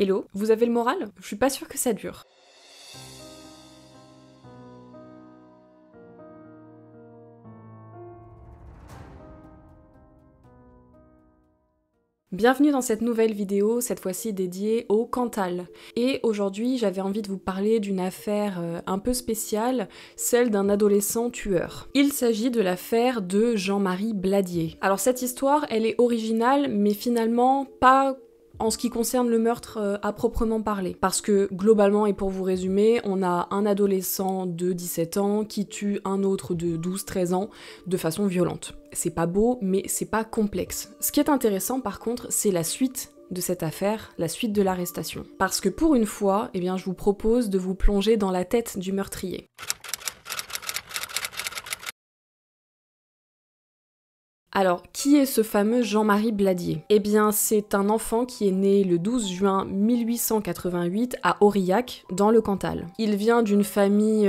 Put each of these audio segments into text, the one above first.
Hello, vous avez le moral? Je suis pas sûre que ça dure. Bienvenue dans cette nouvelle vidéo, cette fois-ci dédiée au Cantal. Et aujourd'hui, j'avais envie de vous parler d'une affaire un peu spéciale, celle d'un adolescent tueur. Il s'agit de l'affaire de Jean-Marie Bladier. Alors cette histoire, elle est originale, mais finalement pas en ce qui concerne le meurtre à proprement parler. Parce que globalement, et pour vous résumer, on a un adolescent de 17 ans qui tue un autre de 12-13 ans de façon violente. C'est pas beau, mais c'est pas complexe. Ce qui est intéressant par contre, c'est la suite de cette affaire, la suite de l'arrestation. Parce que pour une fois, eh bien, je vous propose de vous plonger dans la tête du meurtrier. Alors, qui est ce fameux Jean-Marie Bladier? Eh bien, c'est un enfant qui est né le 12 juin 1888 à Aurillac, dans le Cantal. Il vient d'une famille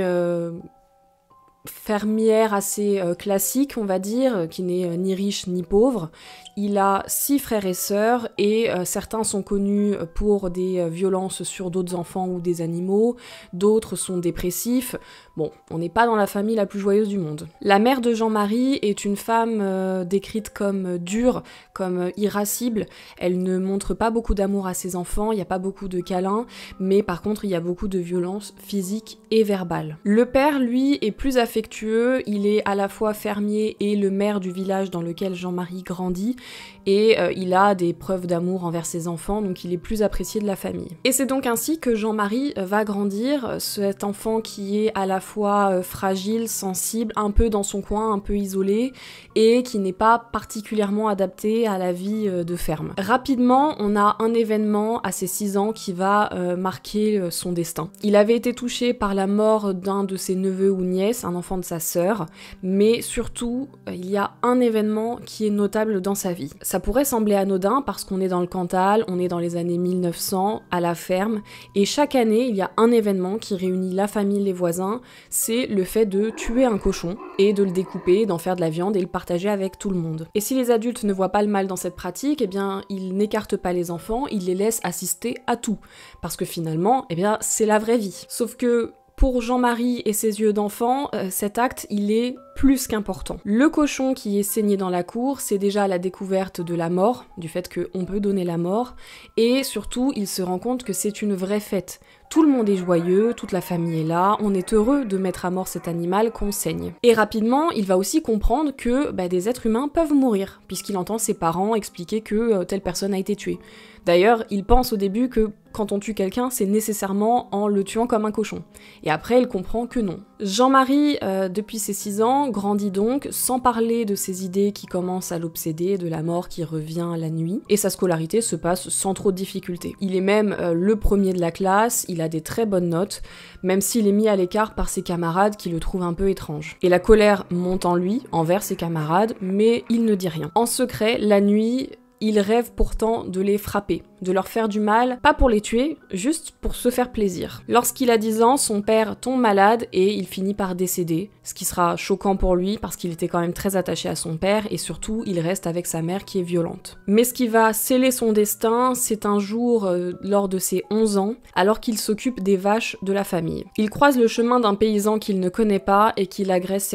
fermière assez classique, on va dire, qui n'est ni riche ni pauvre. Il a 6 frères et sœurs et certains sont connus pour des violences sur d'autres enfants ou des animaux, d'autres sont dépressifs. Bon, on n'est pas dans la famille la plus joyeuse du monde. La mère de Jean-Marie est une femme décrite comme dure, comme irascible. Elle ne montre pas beaucoup d'amour à ses enfants, il n'y a pas beaucoup de câlins, mais par contre il y a beaucoup de violence physique et verbale. Le père, lui, est plus affectueux, il est à la fois fermier et le maire du village dans lequel Jean-Marie grandit, et il a des preuves d'amour envers ses enfants, donc il est plus apprécié de la famille. Et c'est donc ainsi que Jean-Marie va grandir, cet enfant qui est à la fois fragile, sensible, un peu dans son coin, un peu isolé, et qui n'est pas particulièrement adapté à la vie de ferme. Rapidement, on a un événement à ses 6 ans qui va marquer son destin. Il avait été touché par la mort d'un de ses neveux ou nièces, un enfant de sa sœur, mais surtout, il y a un événement qui est notable dans sa vie. Ça pourrait sembler anodin parce qu'on est dans le Cantal, on est dans les années 1900, à la ferme, et chaque année, il y a un événement qui réunit la famille, les voisins, c'est le fait de tuer un cochon et de le découper, d'en faire de la viande et le partager avec tout le monde. Et si les adultes ne voient pas le mal dans cette pratique, eh bien, ils n'écartent pas les enfants, ils les laissent assister à tout. Parce que finalement, eh bien, c'est la vraie vie. Sauf que pour Jean-Marie et ses yeux d'enfant, cet acte, il est plus qu'important. Le cochon qui est saigné dans la cour, c'est déjà la découverte de la mort, du fait qu'on peut donner la mort, et surtout, il se rend compte que c'est une vraie fête. Tout le monde est joyeux, toute la famille est là, on est heureux de mettre à mort cet animal qu'on saigne. Et rapidement, il va aussi comprendre que des êtres humains peuvent mourir, puisqu'il entend ses parents expliquer que telle personne a été tuée. D'ailleurs, il pense au début que quand on tue quelqu'un, c'est nécessairement en le tuant comme un cochon. Et après, il comprend que non. Jean-Marie, depuis ses 6 ans, grandit donc, sans parler de ses idées qui commencent à l'obséder, de la mort qui revient la nuit, et sa scolarité se passe sans trop de difficultés. Il est même le premier de la classe, il a des très bonnes notes, même s'il est mis à l'écart par ses camarades qui le trouvent un peu étrange. Et la colère monte en lui, envers ses camarades, mais il ne dit rien. En secret, la nuit, il rêve pourtant de les frapper, de leur faire du mal, pas pour les tuer, juste pour se faire plaisir. Lorsqu'il a 10 ans, son père tombe malade et il finit par décéder, ce qui sera choquant pour lui parce qu'il était quand même très attaché à son père et surtout il reste avec sa mère qui est violente. Mais ce qui va sceller son destin, c'est un jour lors de ses 11 ans, alors qu'il s'occupe des vaches de la famille. Il croise le chemin d'un paysan qu'il ne connaît pas et qui l'agresse.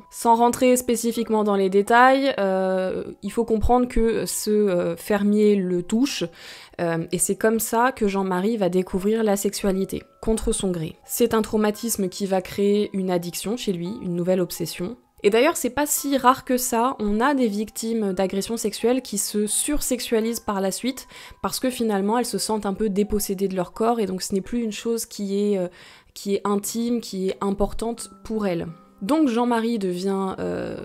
Sans rentrer spécifiquement dans les détails, il faut comprendre que ce fermier le touche, et c'est comme ça que Jean-Marie va découvrir la sexualité, contre son gré. C'est un traumatisme qui va créer une addiction chez lui, une nouvelle obsession. Et d'ailleurs, c'est pas si rare que ça, on a des victimes d'agressions sexuelles qui se sursexualisent par la suite, parce que finalement elles se sentent un peu dépossédées de leur corps, et donc ce n'est plus une chose qui est intime, qui est importante pour elles. Donc Jean-Marie devient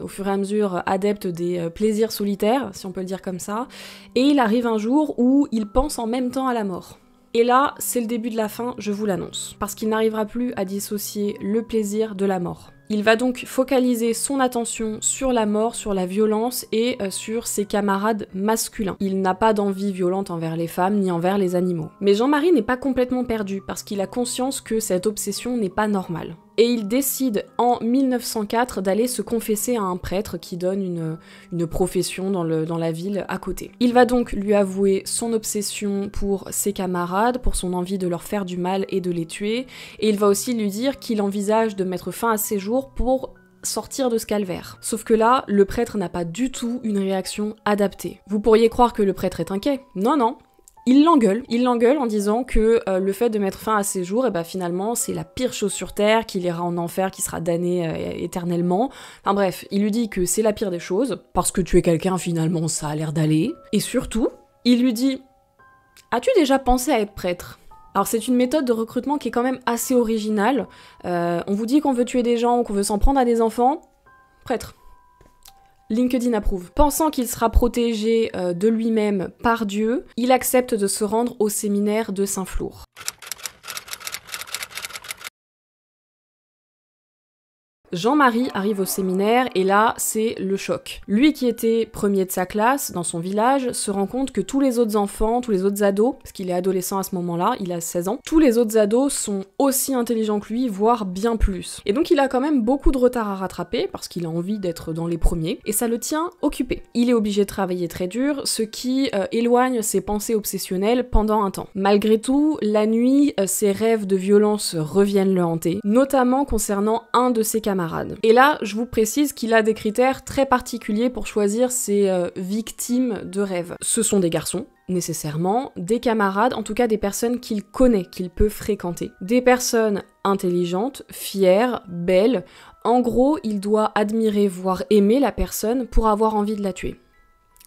au fur et à mesure adepte des plaisirs solitaires, si on peut le dire comme ça, et il arrive un jour où il pense en même temps à la mort. Et là, c'est le début de la fin, je vous l'annonce, parce qu'il n'arrivera plus à dissocier le plaisir de la mort. Il va donc focaliser son attention sur la mort, sur la violence et sur ses camarades masculins. Il n'a pas d'envie violente envers les femmes ni envers les animaux. Mais Jean-Marie n'est pas complètement perdu, parce qu'il a conscience que cette obsession n'est pas normale. et il décide en 1904 d'aller se confesser à un prêtre qui donne une profession dans la ville à côté. Il va donc lui avouer son obsession pour ses camarades, pour son envie de leur faire du mal et de les tuer, et il va aussi lui dire qu'il envisage de mettre fin à ses jours pour sortir de ce calvaire. Sauf que là, le prêtre n'a pas du tout une réaction adaptée. Vous pourriez croire que le prêtre est inquiet. Non, non. Il l'engueule en disant que le fait de mettre fin à ses jours, finalement, c'est la pire chose sur Terre, qu'il ira en enfer, qu'il sera damné éternellement. Enfin bref, il lui dit que c'est la pire des choses, parce que tuer quelqu'un, finalement, ça a l'air d'aller. Et surtout, il lui dit « As-tu déjà pensé à être prêtre ?» Alors c'est une méthode de recrutement qui est quand même assez originale. On vous dit qu'on veut tuer des gens ou qu'on veut s'en prendre à des enfants, prêtre. LinkedIn approuve. Pensant qu'il sera protégé de lui-même par Dieu, il accepte de se rendre au séminaire de Saint-Flour. Jean-Marie arrive au séminaire et là, c'est le choc. Lui qui était premier de sa classe dans son village se rend compte que tous les autres enfants, tous les autres ados, parce qu'il est adolescent à ce moment-là, il a 16 ans, tous les autres ados sont aussi intelligents que lui, voire bien plus. Et donc il a quand même beaucoup de retard à rattraper parce qu'il a envie d'être dans les premiers et ça le tient occupé. Il est obligé de travailler très dur, ce qui éloigne ses pensées obsessionnelles pendant un temps. Malgré tout, la nuit, ses rêves de violence reviennent le hanter, notamment concernant un de ses camarades. Et là, je vous précise qu'il a des critères très particuliers pour choisir ses victimes de rêve. Ce sont des garçons, nécessairement, des camarades, en tout cas des personnes qu'il connaît, qu'il peut fréquenter. Des personnes intelligentes, fières, belles. En gros, il doit admirer, voire aimer la personne pour avoir envie de la tuer.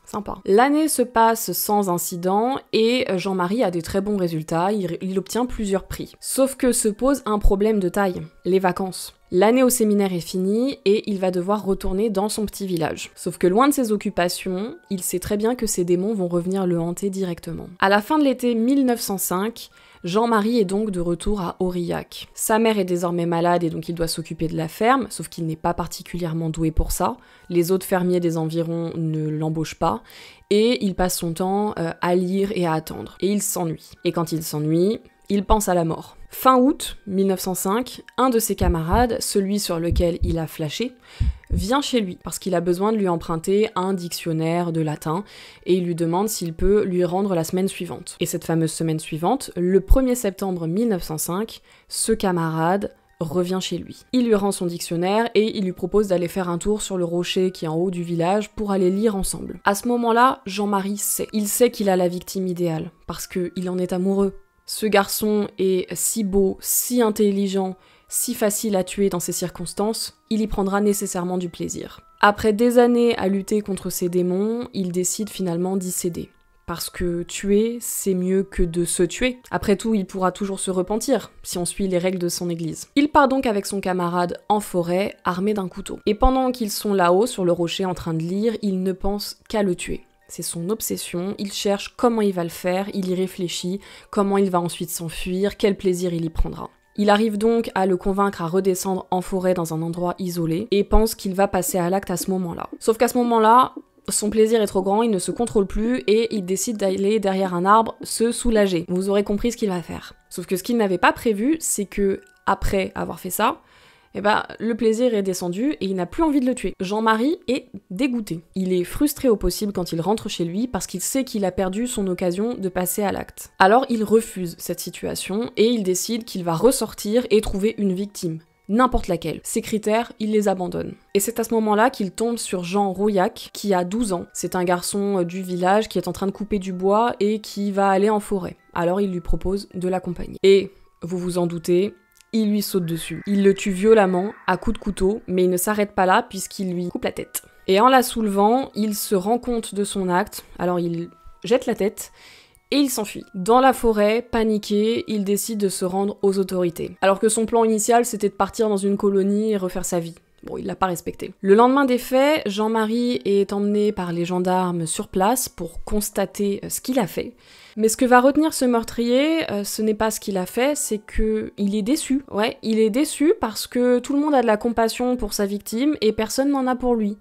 Sympa. L'année se passe sans incident et Jean-Marie a des très bons résultats, il obtient plusieurs prix. Sauf que se pose un problème de taille, les vacances. L'année au séminaire est finie et il va devoir retourner dans son petit village. Sauf que loin de ses occupations, il sait très bien que ses démons vont revenir le hanter directement. À la fin de l'été 1905, Jean-Marie est donc de retour à Aurillac. Sa mère est désormais malade et donc il doit s'occuper de la ferme, sauf qu'il n'est pas particulièrement doué pour ça. Les autres fermiers des environs ne l'embauchent pas et il passe son temps à lire et à attendre. Et il s'ennuie. Et quand il s'ennuie, il pense à la mort. Fin août 1905, un de ses camarades, celui sur lequel il a flashé, vient chez lui parce qu'il a besoin de lui emprunter un dictionnaire de latin et il lui demande s'il peut lui rendre la semaine suivante. Et cette fameuse semaine suivante, le 1er septembre 1905, ce camarade revient chez lui. Il lui rend son dictionnaire et il lui propose d'aller faire un tour sur le rocher qui est en haut du village pour aller lire ensemble. À ce moment-là, Jean-Marie sait. Il sait qu'il a la victime idéale parce qu'il en est amoureux. Ce garçon est si beau, si intelligent, si facile à tuer dans ces circonstances, il y prendra nécessairement du plaisir. Après des années à lutter contre ses démons, il décide finalement d'y céder. Parce que tuer, c'est mieux que de se tuer. Après tout, il pourra toujours se repentir, si on suit les règles de son église. Il part donc avec son camarade en forêt, armé d'un couteau. Et pendant qu'ils sont là-haut, sur le rocher, en train de lire, il ne pense qu'à le tuer. C'est son obsession, il cherche comment il va le faire, il y réfléchit, comment il va ensuite s'enfuir, quel plaisir il y prendra. Il arrive donc à le convaincre à redescendre en forêt dans un endroit isolé et pense qu'il va passer à l'acte à ce moment-là. Sauf qu'à ce moment-là, son plaisir est trop grand, il ne se contrôle plus et il décide d'aller derrière un arbre se soulager. Vous aurez compris ce qu'il va faire. Sauf que ce qu'il n'avait pas prévu, c'est que après avoir fait ça, le plaisir est descendu et il n'a plus envie de le tuer. Jean-Marie est dégoûté. Il est frustré au possible quand il rentre chez lui parce qu'il sait qu'il a perdu son occasion de passer à l'acte. Alors il refuse cette situation et il décide qu'il va ressortir et trouver une victime. N'importe laquelle. Ses critères, il les abandonne. Et c'est à ce moment-là qu'il tombe sur Jean Rouillac, qui a 12 ans. C'est un garçon du village qui est en train de couper du bois et qui va aller en forêt. Alors il lui propose de l'accompagner. Et, vous vous en doutez, il lui saute dessus. Il le tue violemment, à coups de couteau, mais il ne s'arrête pas là puisqu'il lui coupe la tête. Et en la soulevant, il se rend compte de son acte, alors il jette la tête, et il s'enfuit. Dans la forêt, paniqué, il décide de se rendre aux autorités. Alors que son plan initial, c'était de partir dans une colonie et refaire sa vie. Bon, il l'a pas respecté. Le lendemain des faits, Jean-Marie est emmené par les gendarmes sur place pour constater ce qu'il a fait. Mais ce que va retenir ce meurtrier, ce n'est pas ce qu'il a fait, c'est que il est déçu. Ouais, il est déçu parce que tout le monde a de la compassion pour sa victime et personne n'en a pour lui.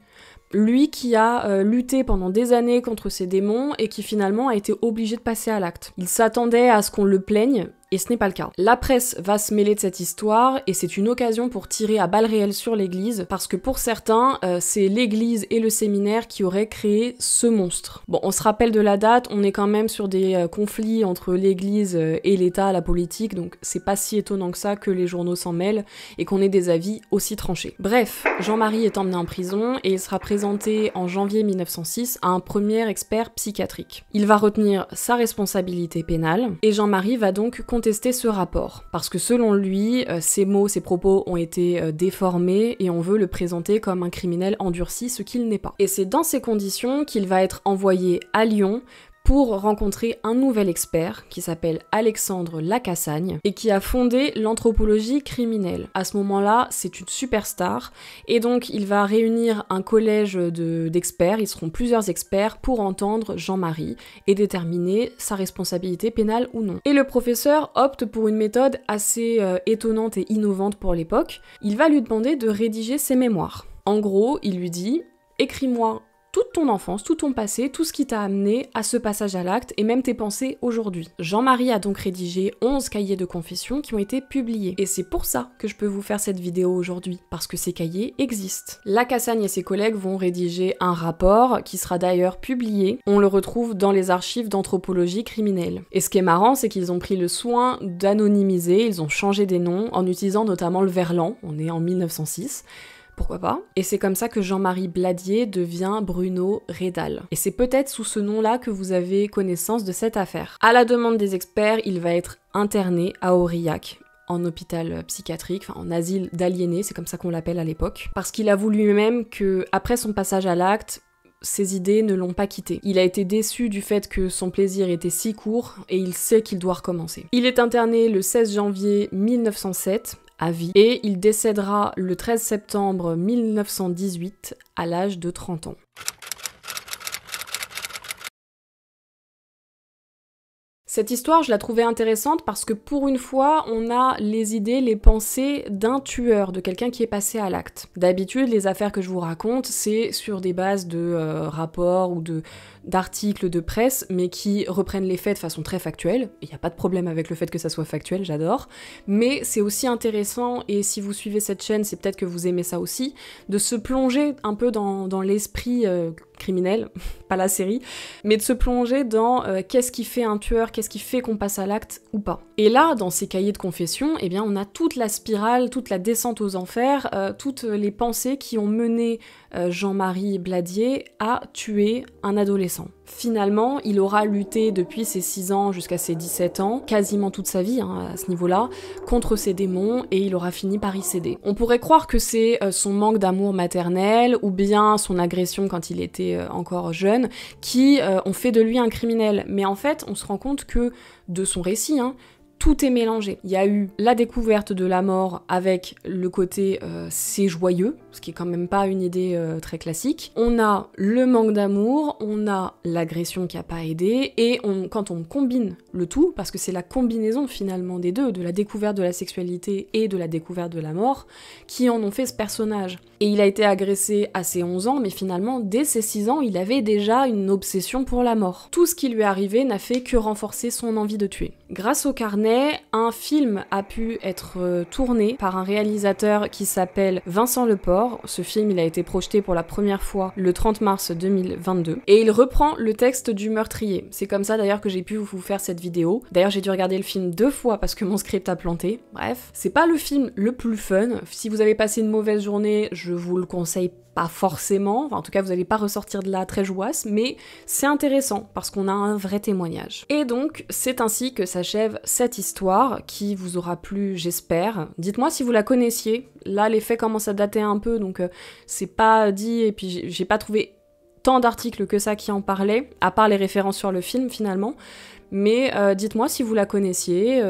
Lui qui a lutté pendant des années contre ses démons et qui finalement a été obligé de passer à l'acte. Il s'attendait à ce qu'on le plaigne Et ce n'est pas le cas. La presse va se mêler de cette histoire et c'est une occasion pour tirer à balles réelles sur l'église parce que pour certains, c'est l'église et le séminaire qui auraient créé ce monstre. Bon, on se rappelle de la date, on est quand même sur des conflits entre l'église et l'État, la politique, donc c'est pas si étonnant que ça que les journaux s'en mêlent et qu'on ait des avis aussi tranchés. Bref, Jean-Marie est emmené en prison et il sera présenté en janvier 1906 à un premier expert psychiatrique. Il va retenir sa responsabilité pénale et Jean-Marie va donc contester ce rapport parce que selon lui, ses mots, ses propos ont été déformés et on veut le présenter comme un criminel endurci, ce qu'il n'est pas. Et c'est dans ces conditions qu'il va être envoyé à Lyon pour rencontrer un nouvel expert qui s'appelle Alexandre Lacassagne et qui a fondé l'anthropologie criminelle. À ce moment-là, c'est une superstar et donc il va réunir un collège d'experts, ils seront plusieurs experts pour entendre Jean-Marie et déterminer sa responsabilité pénale ou non. Et le professeur opte pour une méthode assez étonnante et innovante pour l'époque. Il va lui demander de rédiger ses mémoires. En gros, il lui dit « Écris-moi toute ton enfance, tout ton passé, tout ce qui t'a amené à ce passage à l'acte et même tes pensées aujourd'hui. » Jean-Marie a donc rédigé 11 cahiers de confession qui ont été publiés. Et c'est pour ça que je peux vous faire cette vidéo aujourd'hui, parce que ces cahiers existent. Lacassagne et ses collègues vont rédiger un rapport qui sera d'ailleurs publié. On le retrouve dans les archives d'anthropologie criminelle. Et ce qui est marrant, c'est qu'ils ont pris le soin d'anonymiser, ils ont changé des noms en utilisant notamment le verlan, on est en 1906. Pourquoi pas? Et c'est comme ça que Jean-Marie Bladier devient Bruno Rédal. Et c'est peut-être sous ce nom-là que vous avez connaissance de cette affaire. À la demande des experts, il va être interné à Aurillac, en hôpital psychiatrique, enfin en asile d'aliénés, c'est comme ça qu'on l'appelle à l'époque, parce qu'il avoue lui-même que après son passage à l'acte, ses idées ne l'ont pas quitté. Il a été déçu du fait que son plaisir était si court et il sait qu'il doit recommencer. Il est interné le 16 janvier 1907 à vie et il décédera le 13 septembre 1918 à l'âge de 30 ans. Cette histoire, je la trouvais intéressante parce que pour une fois, on a les idées, les pensées d'un tueur, de quelqu'un qui est passé à l'acte. D'habitude, les affaires que je vous raconte, c'est sur des bases de rapports ou d'articles de presse, mais qui reprennent les faits de façon très factuelle. Il n'y a pas de problème avec le fait que ça soit factuel, j'adore. Mais c'est aussi intéressant, et si vous suivez cette chaîne, c'est peut-être que vous aimez ça aussi, de se plonger un peu dans l'esprit criminel, pas la série, mais de se plonger dans qu'est-ce qui fait un tueur, qu'est-ce qui fait qu'on passe à l'acte ou pas. Et là, dans ces cahiers de confession, eh bien, on a toute la spirale, toute la descente aux enfers, toutes les pensées qui ont mené Jean-Marie Bladier à tuer un adolescent. Finalement, il aura lutté depuis ses 6 ans jusqu'à ses 17 ans, quasiment toute sa vie à ce niveau-là, contre ses démons et il aura fini par y céder. On pourrait croire que c'est son manque d'amour maternel ou bien son agression quand il était encore jeune qui ont fait de lui un criminel. Mais en fait, on se rend compte que de son récit, tout est mélangé. Il y a eu la découverte de la mort avec le côté c'est joyeux, ce qui est quand même pas une idée très classique. On a le manque d'amour, on a l'agression qui a pas aidé, et quand on combine le tout, parce que c'est la combinaison finalement des deux, de la découverte de la sexualité et de la découverte de la mort, qui en ont fait ce personnage. Et il a été agressé à ses 11 ans, mais finalement, dès ses 6 ans, il avait déjà une obsession pour la mort. Tout ce qui lui est arrivé n'a fait que renforcer son envie de tuer. Grâce au carnet, un film a pu être tourné par un réalisateur qui s'appelle Vincent Leport. Ce film, il a été projeté pour la première fois le 30 mars 2022. Et il reprend le texte du meurtrier. C'est comme ça d'ailleurs que j'ai pu vous faire cette vidéo. D'ailleurs, j'ai dû regarder le film 2 fois parce que mon script a planté. Bref, c'est pas le film le plus fun. Si vous avez passé une mauvaise journée, je vous le conseille pas forcément, enfin, en tout cas vous allez pas ressortir de là très jouasse, mais c'est intéressant parce qu'on a un vrai témoignage. Et donc c'est ainsi que s'achève cette histoire qui vous aura plu, j'espère. Dites-moi si vous la connaissiez. Là les faits commencent à dater un peu, donc c'est pas dit, et puis j'ai pas trouvé tant d'articles que ça qui en parlaient, à part les références sur le film finalement. Mais dites-moi si vous la connaissiez,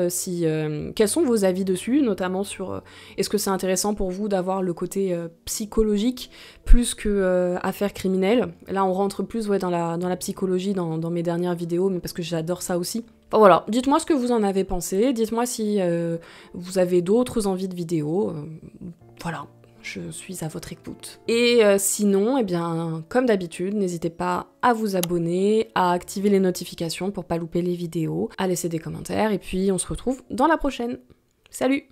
quels sont vos avis dessus, notamment sur est-ce que c'est intéressant pour vous d'avoir le côté psychologique plus que affaire criminelle. Là on rentre plus dans la psychologie dans mes dernières vidéos, mais parce que j'adore ça aussi. Enfin, voilà, dites-moi ce que vous en avez pensé, dites-moi si vous avez d'autres envies de vidéos, voilà. je suis à votre écoute. Et sinon, eh bien, comme d'habitude, n'hésitez pas à vous abonner, à activer les notifications pour pas louper les vidéos, à laisser des commentaires, et puis on se retrouve dans la prochaine. Salut!